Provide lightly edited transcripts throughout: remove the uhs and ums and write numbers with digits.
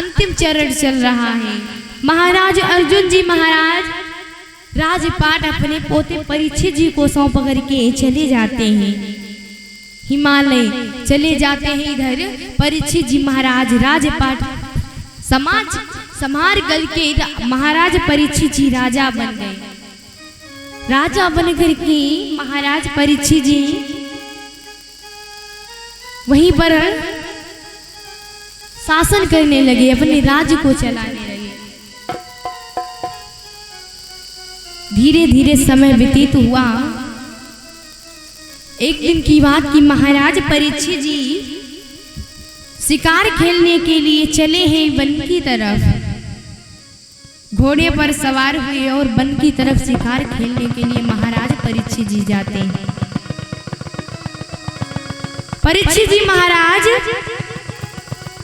अंतिम चरण चल रहा है। महाराज अर्जुन जी महाराज राजपाट अपने पोते परीक्षित जी को सौंप करके चले जाते हैं, हिमालय चले जाते हैं। इधर परीक्षित जी महाराज राजपाट समाज समार गल के महाराज परीक्षित जी राजा बन गए। राजा बन करके महाराज परीक्षित जी वहीं पर शासन करने लगे, अपने राज्य को चलाने लगे। धीरे धीरे समय व्यतीत हुआ। एक दिन की बात की महाराज परीक्षित जी शिकार खेलने के लिए चले हैं वन की तरफ। घोड़े पर सवार हुए और वन की तरफ शिकार खेलने के लिए महाराज परीक्षित जी जाते हैं। परीक्षित जी महाराज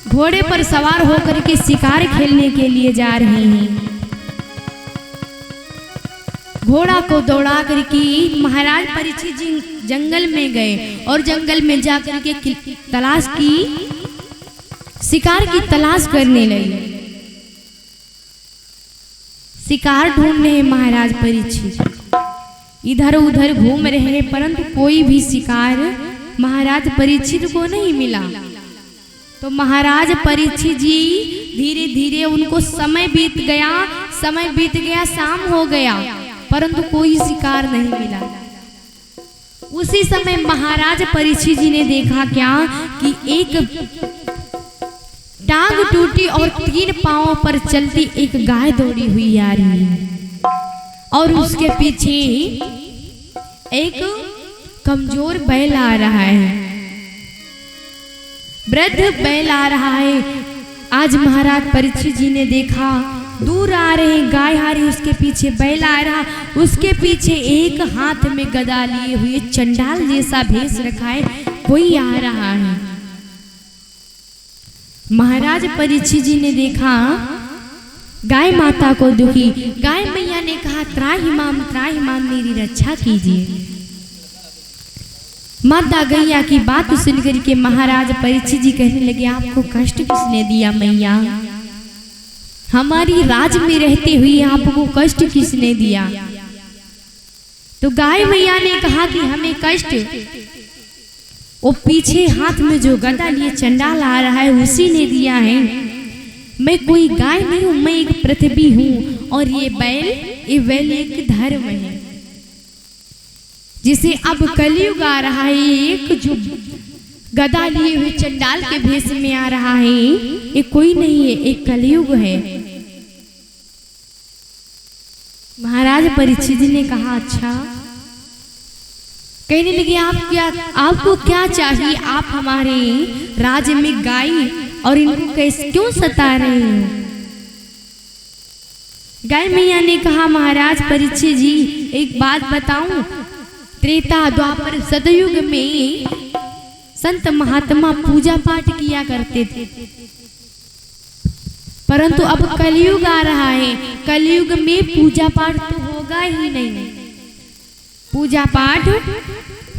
घोड़े पर सवार होकर के शिकार खेलने के लिए जा रहे हैं। घोड़ा को दौड़ा करके महाराज परीक्षित जी जंगल में गए और जंगल में जाकर के तलाश की, शिकार की तलाश करने लगे। शिकार ढूंढ रहे महाराज परीक्षित, इधर उधर घूम रहे हैं, परंतु कोई भी शिकार महाराज परीक्षित को नहीं मिला। तो महाराज परीक्षित जी धीरे धीरे उनको समय बीत गया, शाम हो गया, परंतु कोई शिकार नहीं मिला। उसी समय महाराज परीक्षित जी ने देखा क्या कि एक टांग टूटी और 3 पांवों पर चलती एक गाय दौड़ी हुई आ रही है और उसके पीछे एक कमजोर बैल आ रहा है, वृद्ध बैल आ रहा है। आज महाराज परीक्षित जी ने देखा दूर आ रहे गाय आ रही, उसके पीछे बैल आ रहा, उसके पीछे एक हाथ में गदा लिए हुए चंडाल जैसा भेष रखा है कोई आ रहा है। महाराज परीक्षित जी ने देखा गाय माता को दुखी, गाय मैया ने कहा त्राहि माम मेरी रक्षा कीजिए। माता गैया की बात सुनकर के महाराज परीक्षित जी कहने लगे आपको कष्ट किसने दिया मैया, हमारी राज में रहते हुए आपको कष्ट किसने दिया। तो गाय मैया ने कहा कि हमें कष्ट वो पीछे हाथ में जो गदा लिए चंडाल आ रहा है उसी ने दिया है। मैं कोई गाय नहीं हूं, मैं एक पृथ्वी हूं और ये बैल एक धर्म है जिसे अब कलयुग आ रहा है। एक जो गदा लिए हुए चंडाल के भेष में आ रहा है ये कोई नहीं है, एक कलयुग है। महाराज परीक्षित जी ने कहा अच्छा। कहने लगे आपको क्या चाहिए, आप हमारे राज्य में गाय और इनको कैसे क्यों सता रहे हो। गाय मैया ने कहा महाराज परीक्षित जी एक बात बताऊं, त्रेता द्वापर सतयुग में संत महात्मा पूजा पाठ किया करते थे, परंतु अब कलयुग आ रहा है, कलयुग में पूजा पाठ तो होगा ही नहीं, पूजा पाठ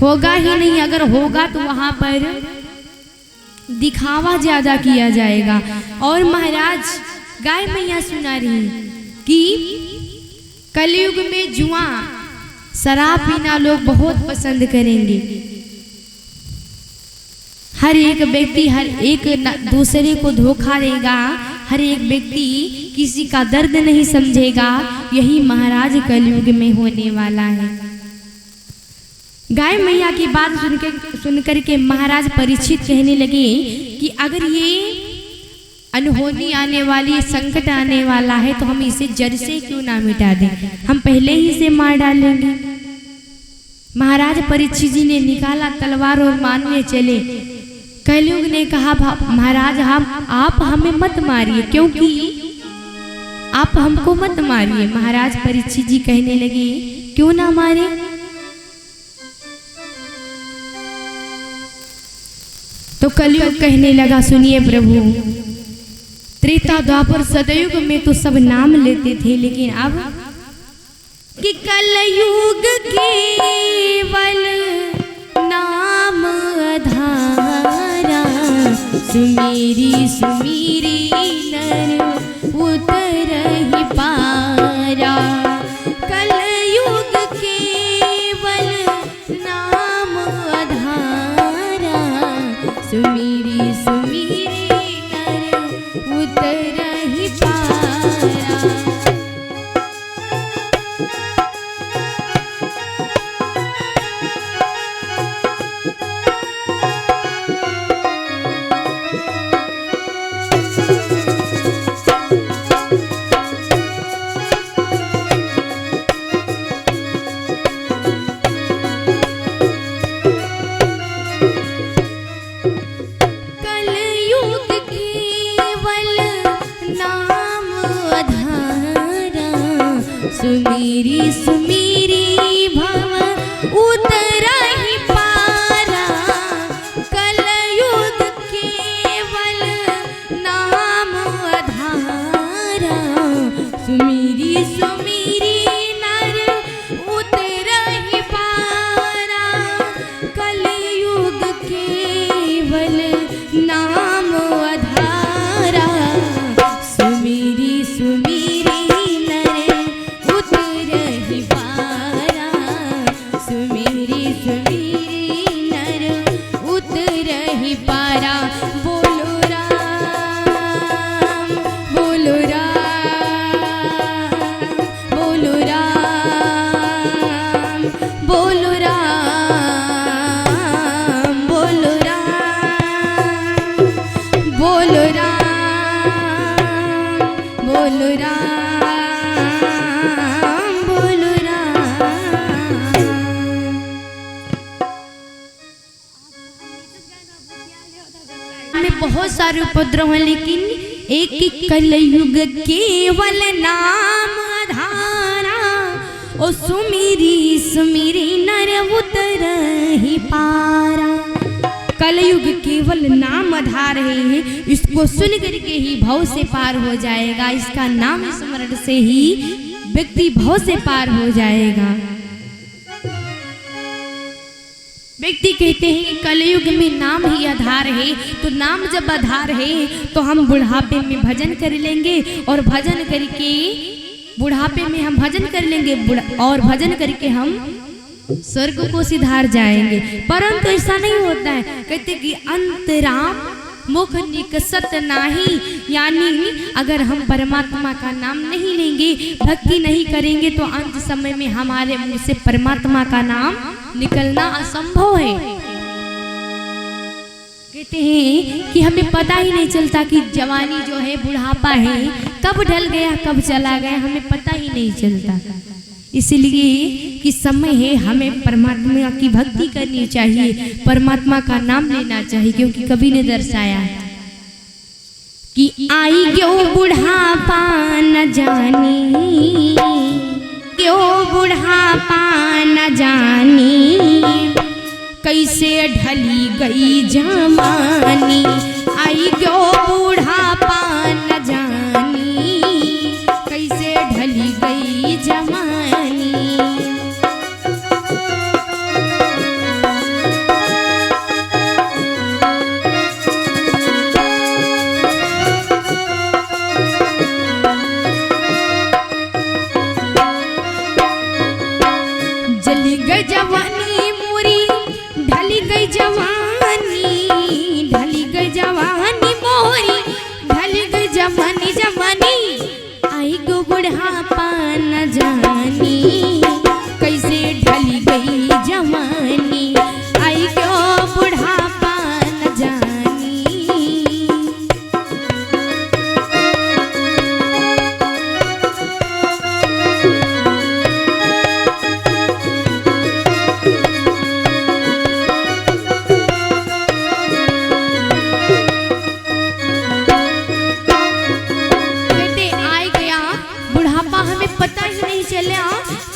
होगा ही नहीं। अगर होगा तो वहां पर दिखावा ज्यादा किया जाएगा। और महाराज गाय मैया सुना रही कि कलयुग में जुआ शराब पीना लोग बहुत पसंद करेंगे। हर एक व्यक्ति हर एक दूसरे को धोखा देगा, हर एक व्यक्ति किसी का दर्द नहीं समझेगा। यही महाराज कलयुग में होने वाला है। गाय मैया की बात सुनकर के महाराज परीक्षित कहने लगे कि अगर ये अनहोनी आने वाली, संकट आने वाला है तो हम इसे जड़ से क्यों ना मिटा दें, हम पहले ही से मार डालेंगे। महाराज परीक्षित जी ने निकाला तलवार और मारने चले। कलयुग ने कहा महाराज आप हमें मत मारिए, क्योंकि आप हमको मत मारिए। महाराज परीक्षित जी कहने लगे क्यों ना मारे। तो कलयुग कहने लगा सुनिए प्रभु, त्रेता द्वापर सतयुग में तो सब नाम लेते थे, लेकिन अब कि कलयुग केवल नाम आधारा, सुमेरी सुमीरी नर अधारा, सुमेरी सुमेरी भव उतरहि पारा, कलयुग केवल नाम अधारा, सुमेरी सुमेरी नर उतरहि पारा, कलयुग केवल नाम अधारा, सुमेरी सुमेरी नर उतरहि पारा, सुमेरी सुमेरी नर उतरहि पारा। बोलो राम बोलो राम बोलो राम बोलो राम बोलो राम बोलो राम बोलो राम बोलो राम। में बहुत सारे उपद्रव हैं, लेकिन एक ही कलयुग केवल नाम आधारा, ओ सुमेरी सुमेरी नर उतरहि पारा। कलयुग केवल नाम आधार है, इसको सुन करके ही भव से पार हो जाएगा। इसका नाम स्मरण से ही व्यक्ति भव से पार हो जाएगा। व्यक्ति कहते हैं कि कलयुग में नाम ही आधार है, तो नाम जब आधार है तो हम बुढ़ापे में भजन कर लेंगे, और भजन करके बुढ़ापे में हम भजन कर लेंगे, और भजन करके हम स्वर्ग को सिधार जाएंगे। परंतु ऐसा नहीं होता है। कहते कि अंतराम मुख निकसत नाही, यानी अगर हम परमात्मा का नाम नहीं लेंगे, भक्ति नहीं करेंगे, तो अंत समय में हमारे मुंह से परमात्मा का नाम निकलना असंभव है। कहते हैं कि हमें पता ही नहीं चलता कि जवानी जो है, बुढ़ापा है, कब ढल गया कब चला गया, हमें पता ही नहीं चलता। इसलिए कि समय है, हमें परमात्मा की भक्ति करनी चाहिए, परमात्मा का नाम लेना चाहिए। क्योंकि कवि ने दर्शाया कि आई क्यों बुढ़ापा न जानी, क्यों बुढ़ापा न जानी, कैसे ढली गई जवानी। आई क्यों बुढ़ापा न जानी, कैसे ढली गई जवानी। जली गई जवानी मोरी, ढली गई जवानी, ढली गई जवानी मोरी, ढली गई जवानी जवानी। आई गो बुढ़ापा न जानी, कैसे ढली गई जवानी। आई गो बुढ़ापा न जानी।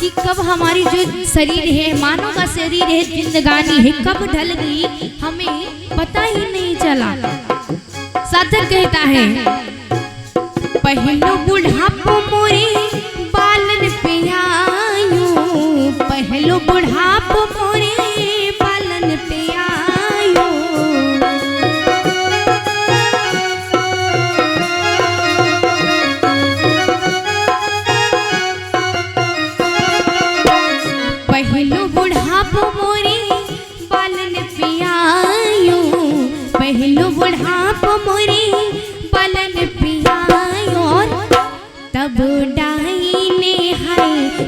कि कब हमारी जो शरीर है, मानव का शरीर है, जिंदगानी है, कब ढल गई हमें पता ही नहीं चला। साधक कहता है पहलो बुढ़ापो मोरे बालन पे आयो, पहलो बुढ़ापो मोरे बालन पे आयो। पहलो बुढ़ापो मोरे बालन पे आयो, पहलो बुढ़ापो मोरे बालन पे आयो। तब डाई ने है,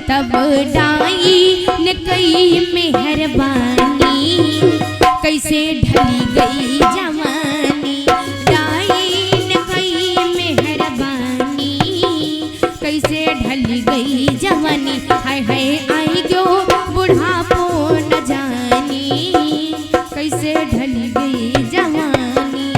तब डाई ने कई मेहरबानी, कैसे ढली गई जवानी। डाई ने कई मेहरबानी, कैसे ढली गई जवानी। हाय हाय आई क्यों बुढ़ापो न जानी, कैसे ढली गई जवानी।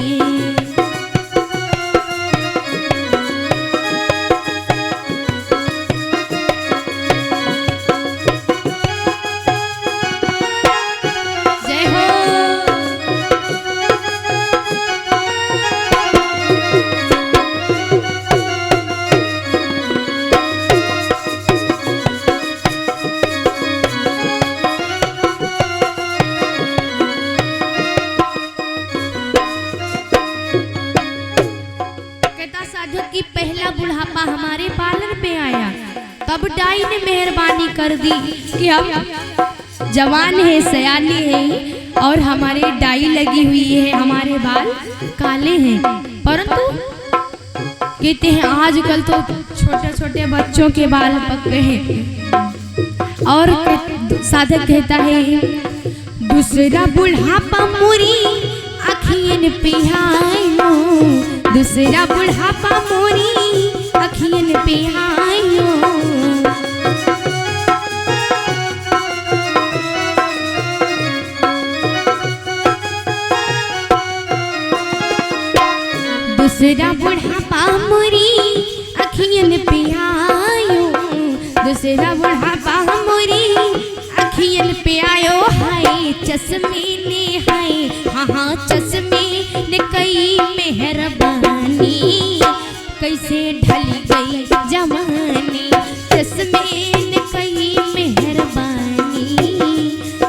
साधक की पहला बुढ़ापा हमारे पालन पे आया, तब दाई ने मेहरबानी कर दी कि हम जवान है, सयानी है और हमारे डाई लगी हुई है, हमारे बाल काले हैं। परंतु कहते हैं आजकल तो छोटे छोटे बच्चों के बाल पक गए हैं। और साधक कहता है दूसरा बुढ़ापा मोरी अखियन पे आयो, दूसरा बुढ़ापा मोरी अखियन पे आयो। दूसरा बुढ़ापा मोरी अखियन पे आयो, दूसरा बुढ़ापा मोरी अखियन पे आयो। हाय चश्मे ने, हाय हाँ चश्मे ने कई मेहरबानी, कैसे ढल गई जवानी। चश्मे ने कई मेहरबानी,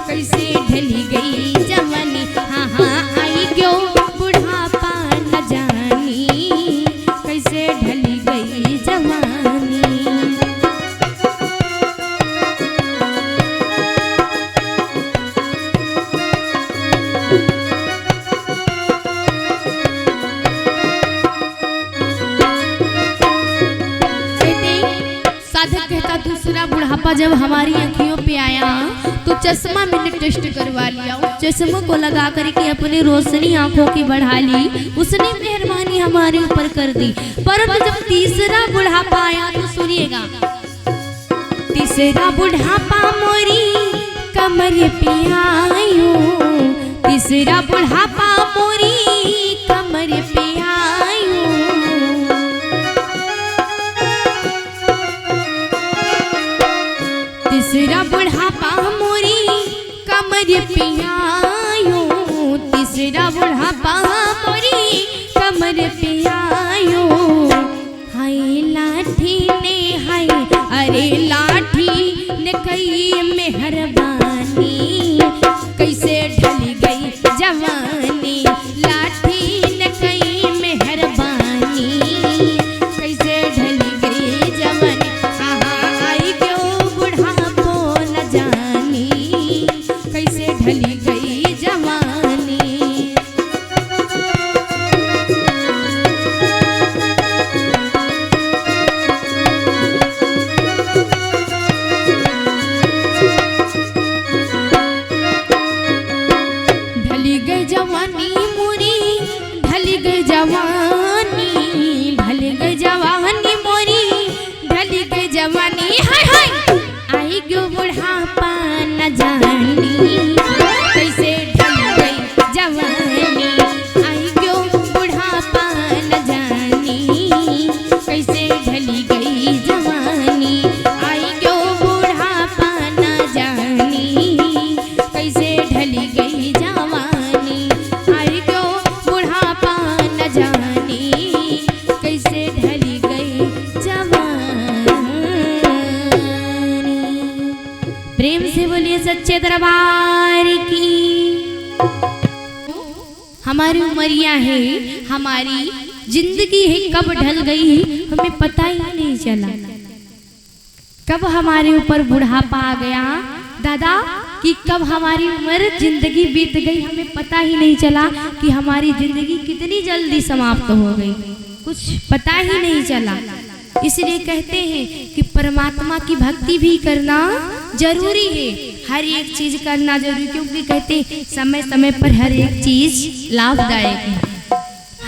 कैसे ढल गई जवानी। हाँ आई क्यों बुढ़ापा न जानी, कैसे ढल गई जवानी। साधक कहता दूसरा बुढ़ापा जब हमारी आंखों पे आया तो चश्मा मैंने टेस्ट करवा लिया, उस चश्मों को लगा करके अपनी रोशनी आंखों की बढ़ा ली, उसने मेहरबानी हमारे ऊपर कर दी। परंतु जब तीसरा बुढ़ापा आया तो सुनिएगा, तीसरा बुढ़ापा मोरी कमर पे आयो, तीसरा बुढ़ापा मोरी कमर पे आयो। तीसरा बुढ़ापा मोरी कमर पे आयो, तीसरा बुढ़ापा मोरी कमर पे आयो। हाय लाठी ने, हाय अरे लाठी ने कई मेहरबानी, कैसे ढल गई जवानी। लाठी ने कई मेहरबानी, कैसे ढल गई जवानी। आई क्यों बुढ़ापो न जानी, कैसे ढल गई जवानी। ढली गई जवानी मोरी, ढली गई जवानी, ढली गई जवानी मोरी, ढली गई जवानी। हाय हाय आई क्यों बुढ़ापा न जानी, कैसे ढल गई जवानी। आई क्यों बुढ़ापा न जानी, कैसे ढली गई जवानी। आई क्यों बुढ़ापा न जानी, कैसे ढली गई जवानी। आई क्यों बुढ़ापा न जानी, कैसे ढली गई जवानी। प्रेम से बोलिए सच्चे दरबार की। हमारी उमरिया है, हमारी जिंदगी है, कब ढल गई हमें पता ही नहीं चला। कब हमारे ऊपर बुढ़ापा आ गया दादा कि कब हमारी उम्र जिंदगी बीत गई, हमें पता ही नहीं चला कि हमारी जिंदगी कितनी जल्दी समाप्त हो गई, कुछ पता ही नहीं चला। इसलिए कहते हैं कि परमात्मा की भक्ति भी करना जरूरी है, हर एक चीज करना जरूरी, क्योंकि कहते हैं समय समय पर हर एक चीज लाभदायक है,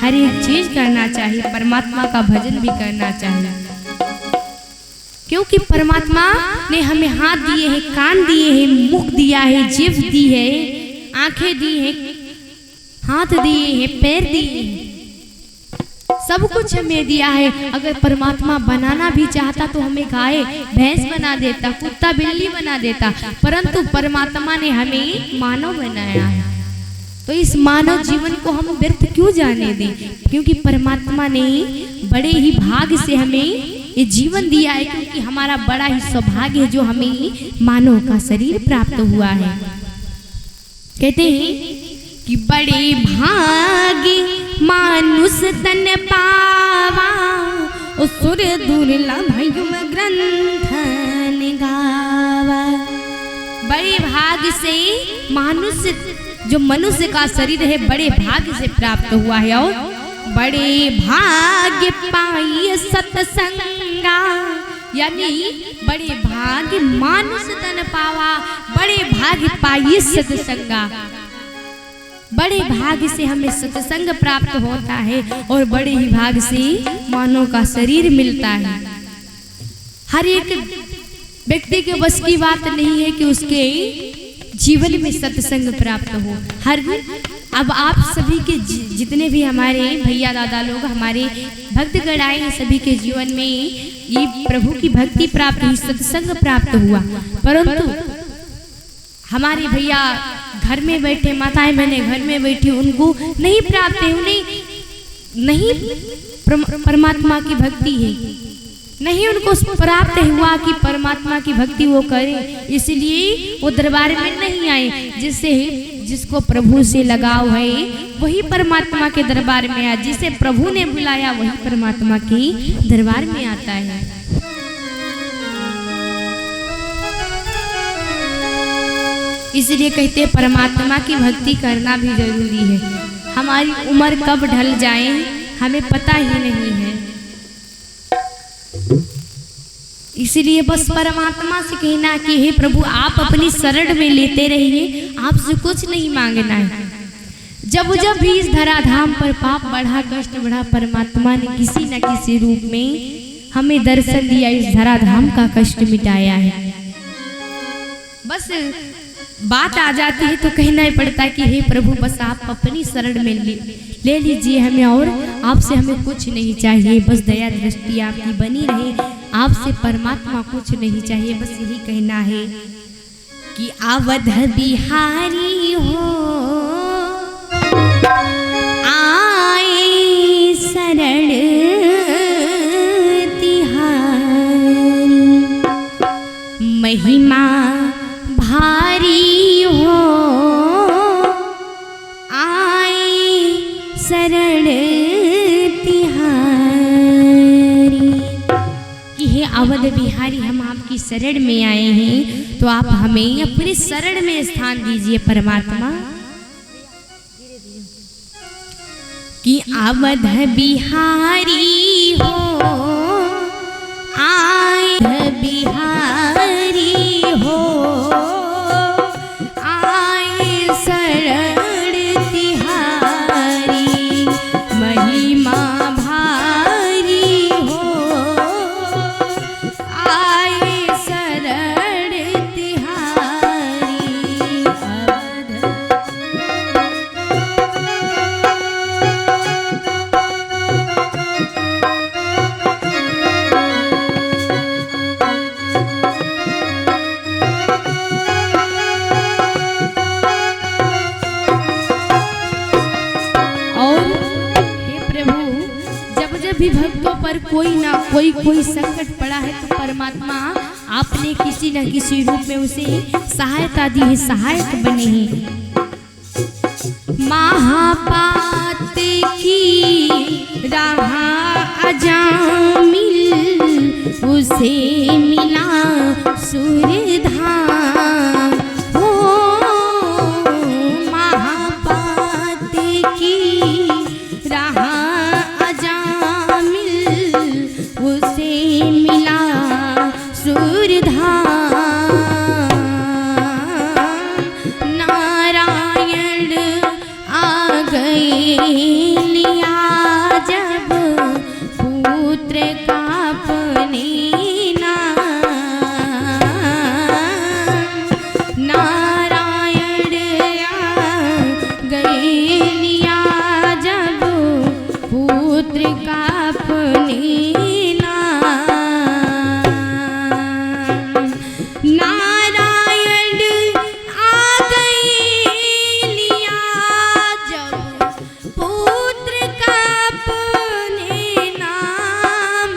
हर एक चीज करना चाहिए, परमात्मा का भजन भी करना चाहिए। क्योंकि परमात्मा ने हमें हाथ दिए हैं, कान दिए हैं, मुख दिया है, जीभ दी है, आंखें दी हैं, हाथ दिए हैं, पैर दिए हैं, सब कुछ हमें दिया है। अगर परमात्मा बनाना भी चाहता तो हमें गाय भैंस बना देता, कुत्ता बिल्ली बना देता, परंतु परमात्मा ने हमें मानव बनाया है। तो इस मानव जीवन को हम व्यर्थ क्यों जाने दें, क्योंकि परमात्मा ने बड़े ही भाग्य से हमें ये जीवन दिया है, क्योंकि हमारा बड़ा ही सौभाग्य है जो हमें मानव का शरीर प्राप्त हुआ है। कहते हैं कि बड़े भाग्य मानुष तन पावा, सुर दुर्लभ ग्रंथन गावा। बड़े भाग से मनुष्य, जो मनुष्य का शरीर है बड़े भाग्य से प्राप्त हुआ है, और बड़े भाग्य पाई सत्संगा, यानी बड़े भाग्य मानुष तन पावा, बड़े भाग्य पाई सत्संगा। बड़े भाग्य से हमें सत्संग प्राप्त होता है और बड़े ही भाग्य से मानव का शरीर मिलता है। हर एक व्यक्ति के बस की बात नहीं है कि उसके जीवन में सत्संग प्राप्त हो। अब आप सभी के जितने भी हमारे भैया दादा लोग, हमारे भक्तगण आए हैं, सभी के जीवन में ये प्रभु की भक्ति प्राप्त हुई, सत्संग प्राप्त हुआ। परंतु हमारे भैया घर में बैठे, माताएं बहनें घर में बैठी, उनको नहीं प्राप्त है, उन्हें नहीं परमात्मा की भक्ति है, नहीं उनको प्राप्त हुआ कि परमात्मा की भक्ति वो करें, इसलिए वो दरबार में नहीं आए। जिससे जिसको प्रभु से लगाव है वही परमात्मा के दरबार में आए, जिसे प्रभु ने बुलाया वही परमात्मा के दरबार में आता है। इसलिए कहते हैं परमात्मा की भक्ति करना भी जरूरी है। हमारी उम्र कब ढल जाए हमें पता ही नहीं है, इसलिए बस परमात्मा से कहना कि हे प्रभु आप अपनी शरण में लेते रहिए, आपसे कुछ नहीं मांगना है। जब जब भी इस धराधाम पर पाप बढ़ा, कष्ट बढ़ा, परमात्मा ने किसी न किसी रूप में हमें दर्शन दिया, इस धराधाम का कष्ट मिटाया है। बस बात आ जाती है तो कहना ही पड़ता है कि हे प्रभु बस आप अपनी शरण में ले लीजिए हमें, और आपसे हमें कुछ नहीं चाहिए, बस दया दृष्टि आपकी बनी रहे, आपसे परमात्मा कुछ नहीं चाहिए। बस यही कहना है कि अवध बिहारी हो आए शरण तिहारी, महिमा भारी हो आए शरण तिहारी, कि हे अवध बिहारी हम आपकी शरण में आए हैं, तो आप हमें अपनी शरण में स्थान दीजिए परमात्मा। कि अवध बिहारी हो आए बिहारी हो आए शरण तिहारी, महिमा भारी हो आए शरण तिहारी। भी भक्तों पर कोई ना कोई संकट पड़ा है तो परमात्मा आपने किसी न किसी रूप में उसे सहायता दी है, सहायक बने हैं। महापात की राह अजामिल उसे मिला सूरधाम हो, महापात की राह उसे मिला सूरधाम, नारायण आ गए लिया जब पुत्र का अपने नाम, नारायण आ गए लिया जब पुत्र का अपने नाम,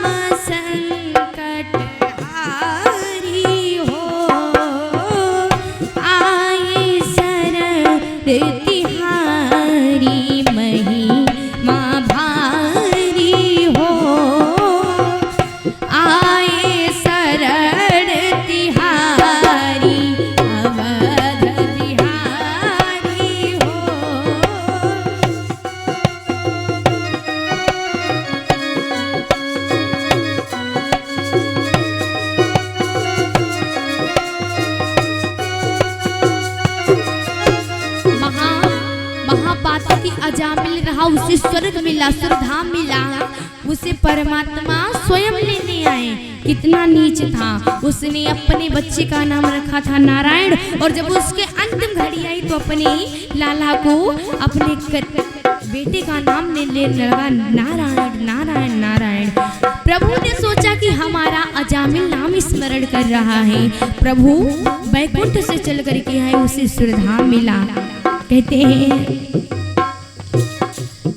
अजामिल रहा, उसे स्वर्ग मिला, स्वर्गधाम मिला, उसे परमात्मा स्वयं लेने आए। कितना नीच था। उसने अपने बच्चे का नाम रखा था नारायण, और जब उसके अंतिम घड़ी आई तो अपने लाला को अपने बेटे का नाम लेने लगा, नारायण नारायण नारायण। प्रभु ने सोचा कि हमारा अजामिल नाम स्मरण कर रहा है, प्रभु बैकुंठ से चल करके आए, उसे स्वर्गधाम मिला। कहते हैं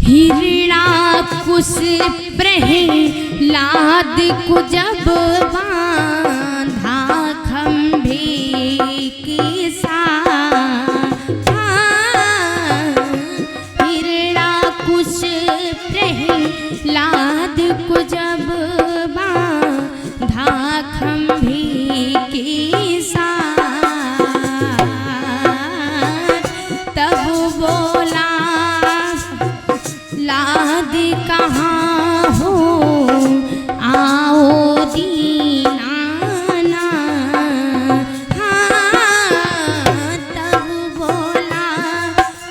हिरणाकुश प्रहलाद को जब बांधा खंभे के साथ, हिरणाकुश प्रहलाद को जब बांधा खंभे के साथ, तब बोला लाद कहाँ हो आओ दीनाना, हाँ तब बोला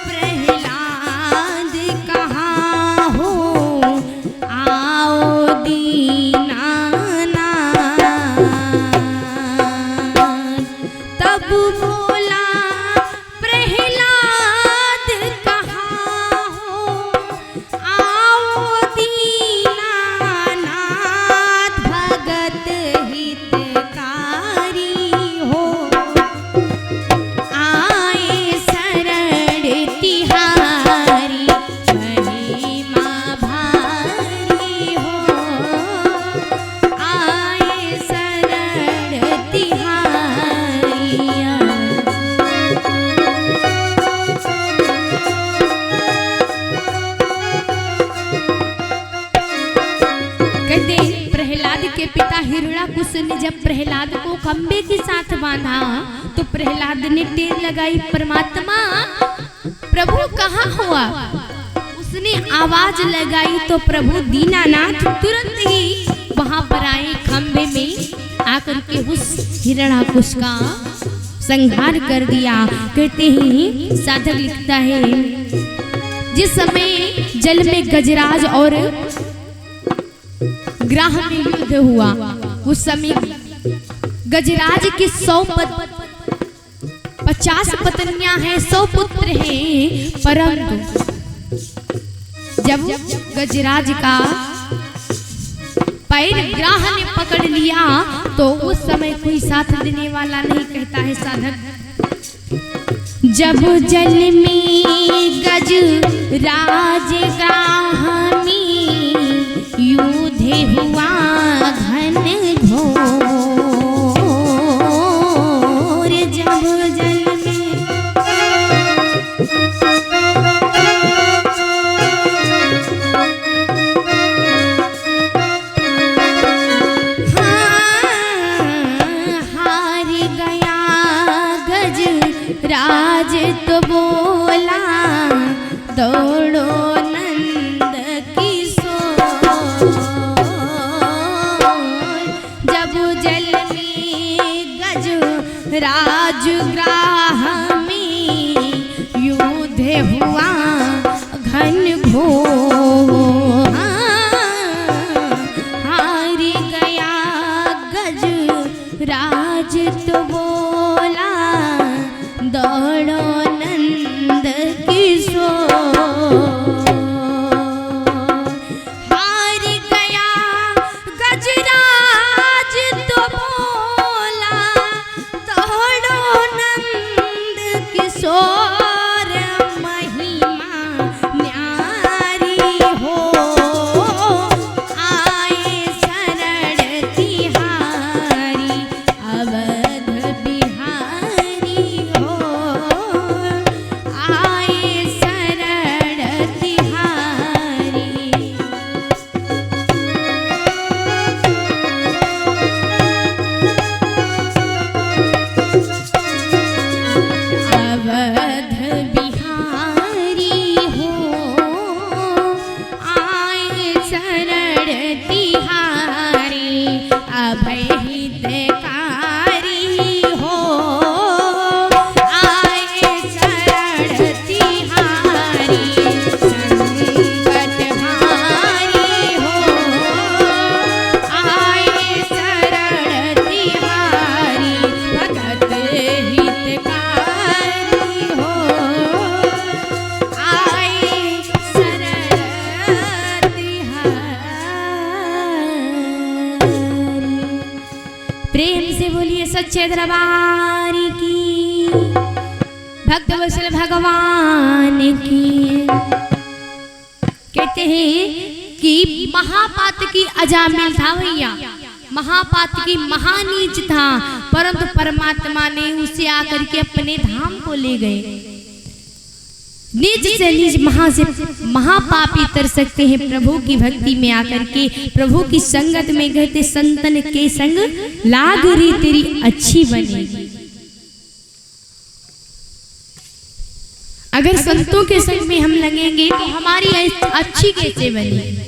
प्रहलाद कहाँ हो आओ दीनाना, तब बोला प्रहलाद कहाँ हो आओ दीनानाथ, भगत हितकारी हो आए शरण तिहारी, महिमा भारी हो आए शरण तिहारी। कहते प्रहलाद के पिता हिरणाकुश ने जब प्रहलाद को खंबे के साथ बांधा तो प्रहलाद ने टेर लगाई, परमात्मा प्रभु कहाँ हुआ। उसने आवाज लगाई तो प्रभु दीनानाथ तुरंत ही वहां पर आए, खंबे में आकर के उस हिरणाकुश का संहार कर दिया। कहते हैं साधक लिखता है, जिस समय जल में गजराज और ग्राह में युद्ध हुआ, उस समय गजराज के 50 पत्नियां हैं, 100 पुत्र हैं, परंतु जब गजराज का पैर ग्राह ने पकड़ लिया तो उस समय कोई साथ देने वाला नहीं। कहता है साधक, जब जल में गजराज ग्राह में युद्ध हुआ घन घोर, जब जल में हार गया गजराज तो बोला दौड़ो नंद किशोर, जब जल में गजराज ग्राह में युद्ध हुआ घन घोर, हार गया गजराज तो बोला दौड़ो नंद किशोर, हार गया गजराज तो बोला दौड़ो नंद किशोर, महिमा न्यारी हो आए शरण तिहारी, अवध प्रेम से बोलिए सच्चे दरबार की, भक्त वत्सल भगवान की। कहते हैं कि महापात की अजामिल था भैया, महापात की महानीच था, परंतु परमात्मा ने उसे आकर के अपने धाम को ले गए। नीच से नीच महापापी तर सकते हैं प्रभु की भक्ति में आकर के, प्रभु की संगत में कहते संतन के संग लाग री तेरी अच्छी बनेगी। अगर संतों के संग में हम लगेंगे तो हमारी अच्छी कैसे बनेगी?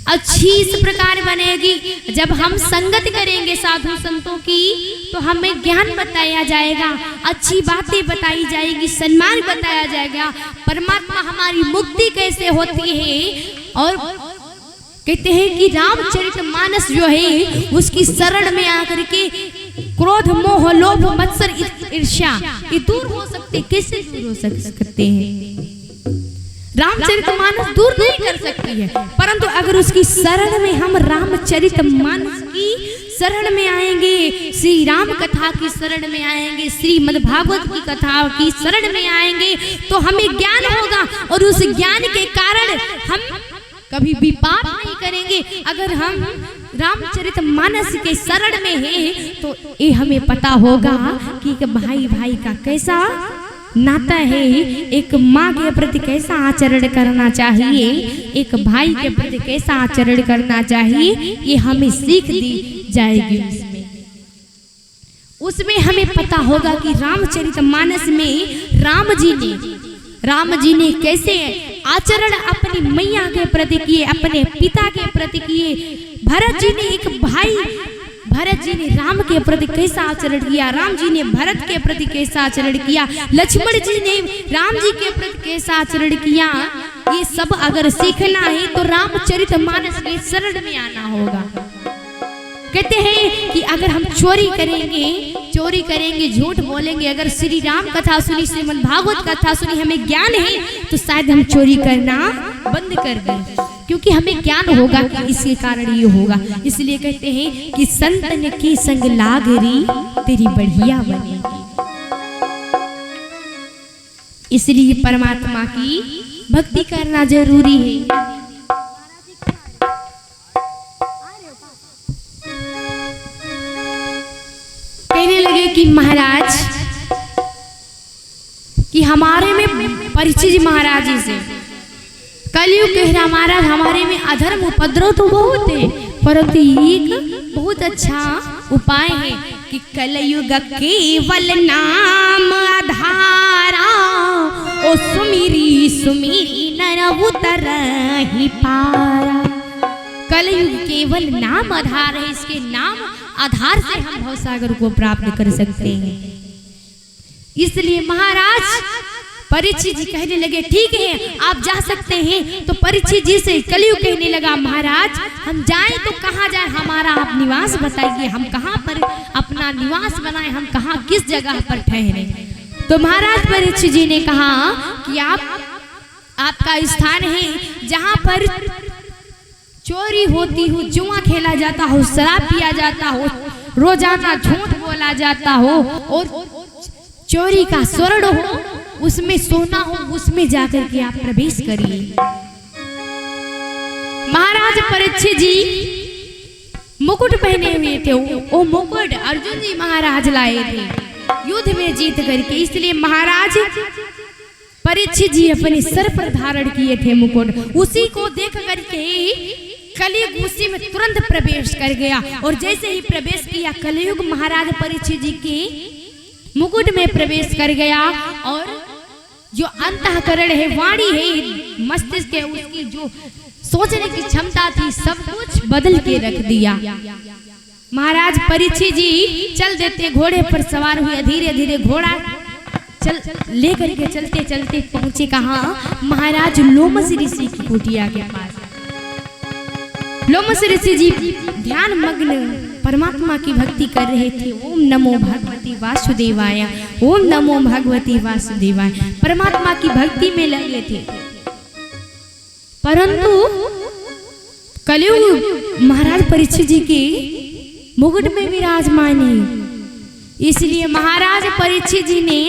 अच्छी इस प्रकार बनेगी, जब हम संगत करेंगे साधु संतों की तो हमें ज्ञान बताया जाएगा, अच्छी बातें बताई जाएगी, सम्मान बताया जाएगा, परमात्मा हमारी मुक्ति कैसे होती है। और कहते हैं कि रामचरितमानस जो है उसकी शरण में आकर के क्रोध मोह लोभ मत्सर ईर्ष्या ये दूर हो सकते, कैसे दूर हो सकते हैं? रामचरितमानस दूर नहीं कर सकती है, परंतु अगर उसकी शरण में हम रामचरितमानस की शरण में आएंगे, श्री राम कथा की शरण में आएंगे, श्रीमद् भागवत की कथा की शरण में आएंगे तो हमें ज्ञान होगा और उस ज्ञान के कारण हम कभी भी पाप नहीं करेंगे। अगर हम रामचरितमानस के शरण में हैं तो ये हमें पता होगा कि भाई भाई का कैसा नाता है, एक माँ के प्रति कैसा आचरण करना चाहिए, एक भाई के प्रति कैसा आचरण करना चाहिए, ये हमें सीख दी जाएगी। उसमें हमें पता होगा कि रामचरितमानस में राम जी ने कैसे आचरण अपनी मैया के प्रति किए, अपने पिता के प्रति किए। भरत जी ने एक भाई, भरत जी ने राम के प्रति कैसा आचरण किया, राम जी ने भरत के प्रति कैसा आचरण किया, लक्ष्मण जी ने राम जी के प्रति कैसा आचरण किया। ये सब अगर सीखना है तो रामचरितमानस के शरण में आना होगा। कहते हैं कि अगर हम चोरी करेंगे, झूठ बोलेंगे, अगर श्री राम कथा सुनी, श्रीमद् भागवत कथा सुनी, हमें ज्ञान है तो शायद हम चोरी करना बंद कर दें, क्योंकि हमें ज्ञान होगा कि इसके कारण ये होगा। इसलिए कहते हैं कि संतन के संग लागरी तेरी बढ़िया बनेगी। इसलिए परमात्मा की भक्ति करना जरूरी है। कहने लगे कि महाराज कि हमारे में परीक्षित जी महाराज जी से कलयुग कह रहा महाराज हमारे में अधर्म उपद्रव तो बहुत है, परंतु एक बहुत अच्छा उपाय है कि कलयुग केवल नाम आधारा, ओ सुमिरी सुमिरी नर उतरहि पारा। कलयुग केवल नाम आधार है, इसके नाम आधार से हम भवसागर को प्राप्त कर सकते हैं। इसलिए महाराज परीक्षित जी कहने लगे ठीक है आप जा सकते हैं। तो परीक्षित जी से कलयुग कहने लगा महाराज हम जाएं तो कहाँ जाएं, हमारा आप निवास बताइए, हम कहाँ पर अपना निवास बनाएं, हम कहाँ किस जगह पर ठहरे। तो महाराज परीक्षित जी ने कहा कि आपका स्थान है जहाँ पर चोरी होती हो, जुआ खेला जाता हो, शराब पिया जाता हो, रोजाना झूठ बोला जाता हो और चोरी का स्वर्ण हो, उसमें सोना हो, उसमें जाकर के आप प्रवेश करिए। महाराज परीक्षित जी मुकुट पहने हुए थे, वो मुकुट अर्जुन जी महाराज लाए थे युद्ध में जीत करके। इसलिए महाराज परीक्षित जी अपने सर पर धारण किए थे मुकुट, उसी को देख करके कलयुग उसी में तुरंत प्रवेश कर गया। और जैसे ही प्रवेश किया कलयुग महाराज परीक्षित जी के मुकुट में प्रवेश कर गया और जो अंतःकरण है, वाणी है, मस्तिष्क है, उसकी जो सोचने की क्षमता थी सब कुछ बदल के रख दिया। महाराज परीक्षित जी चल देते, घोड़े पर सवार हुए, धीरे धीरे घोड़ा चल लेकर के चलते चलते पहुंचे कहाँ, महाराज लोमस ऋषि की कुटिया के पास। लोमस ऋषि जी ध्यान मग्न परमात्मा की भक्ति कर रहे थे। ओम नमो भगवती वासुदेवाय, ओम नमो भगवती वासुदेवाय, परमात्मा की भक्ति में लगे थे। परंतु कलयुग महाराज परीक्षित जी के मुकुट में विराजमान है। इसलिए महाराज परीक्षित जी ने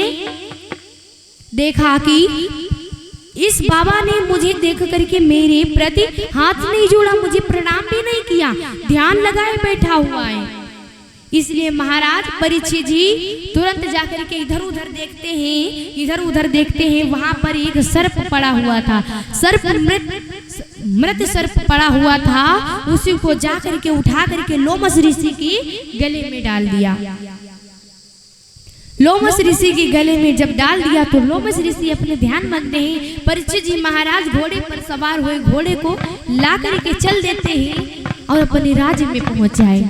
देखा कि इस बाबा ने मुझे देख करके मेरे प्रति हाथ नहीं जोड़ा, मुझे प्रणाम भी नहीं किया, ध्यान लगाए बैठा हुआ है। इसलिए महाराज परीक्षित जी तुरंत जाकर के इधर उधर देखते हैं, वहां पर एक सर्प पड़ा हुआ था, सर्प मृत सर्प पड़ा हुआ था। उसी को जाकर के उठा करके लोमस ऋषि के गले में डाल दिया। लोमस ऋषि के गले में जब डाल दिया तो लोमस ऋषि अपने ध्यान मग्न हैं। परीक्षित जी महाराज घोड़े पर सवार हुए, घोड़े को ला करके चल देते हैं और अपने राज्य में पहुंच जाए।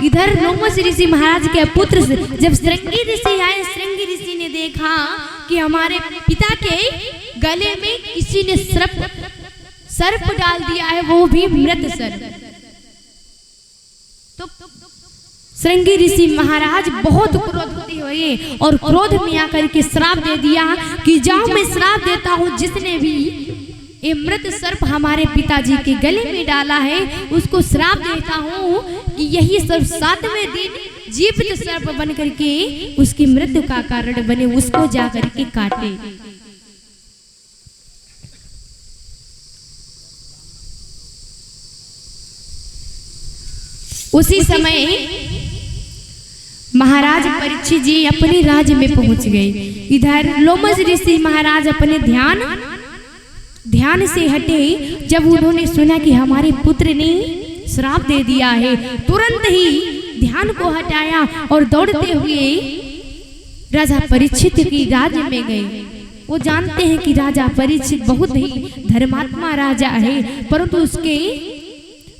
इधर लोमस ऋषि महाराज के पुत्र जब श्रृंगी ऋषि आए, श्रृंगी ऋषि ने देखा कि हमारे पिता के गले में किसी ने सर्प डाल दिया है, वो भी मृत सर्प। तो श्रृंगी ऋषि महाराज बहुत क्रोधित हुए और क्रोध में आकर के श्राप दे दिया कि जाओ, मैं श्राप देता हूँ, जिसने भी ये मृत सर्प हमारे पिताजी के गले में डाला है उसको श्राप देता हूँ कि यही सर्प 7वें दिन जीवित सर्प बन करके उसकी मृत्यु का कारण बने, उसको जा करके काटे। उसी समय महाराज परीक्षित जी अपने राज्य में पहुंच गए। इधर लोमस ऋषि महाराज अपने ध्यान से हटे। जब उन्होंने सुना कि हमारे पुत्र ने श्राप दे दिया है, तुरंत ही ध्यान को हटाया और दौड़ते हुए राजा परीक्षित की राज्य में गए। वो जानते हैं कि राजा परीक्षित बहुत ही धर्मात्मा राजा है, परंतु उसके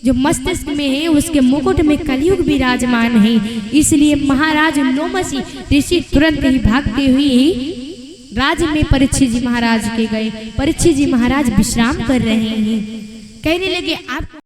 जो मस्तिष्क में है, उसके मुकुट में कलयुग विराजमान है। इसलिए महाराज लोमस ऋषि तुरंत ही भागते हुए राज्य में परीक्षित जी महाराज के गए। परीक्षित जी महाराज विश्राम कर रहे हैं। कहने लगे, आप